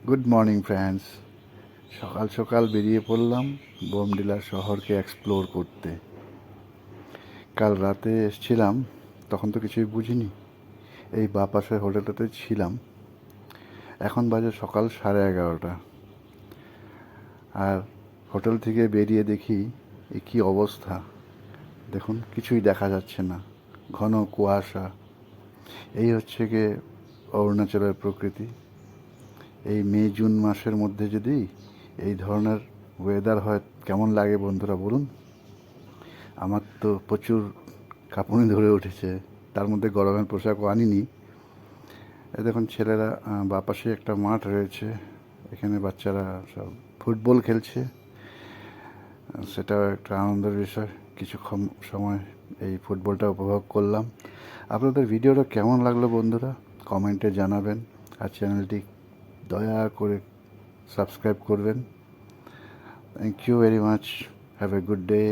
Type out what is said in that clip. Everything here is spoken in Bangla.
Good morning friends. সকাল সকাল বেরিয়ে পড়লাম বোমডিলা শহরকে এক্সপ্লোর করতে। কাল রাতে এসছিলাম, তখন তো কিছুই বুঝিনি। এই পাশের হোটেলটাতে ছিলাম। এখন বাজে সকাল 11:30। আর হোটেল থেকে বেরিয়ে দেখি এ কী অবস্থা। দেখুন, কিছুই দেখা যাচ্ছে না, ঘন কুয়াশা। এই হচ্ছে গিয়ে অরুণাচলের প্রকৃতি। এই মে জুন মাসের মধ্যে যদি এই ধরনের ওয়েদার হয় কেমন লাগে বন্ধুরা বলুন। আমার তো প্রচুর কাঁপুনি ধরে উঠেছে, তার মধ্যে গরমের পোশাকও আনিনি। এই দেখুন, ছেলেরা বাপাশে একটা মাঠ রয়েছে, এখানে বাচ্চারা সব ফুটবল খেলছে। সেটাও একটা আনন্দের বিষয়। কিছুক্ষণ সময় এই ফুটবলটা উপভোগ করলাম। আপনাদের ভিডিওটা কেমন লাগলো বন্ধুরা কমেন্টে জানাবেন। আর চ্যানেলটি দয়া করে সাবস্ক্রাইব করবেন। Thank you very much. Have a good day.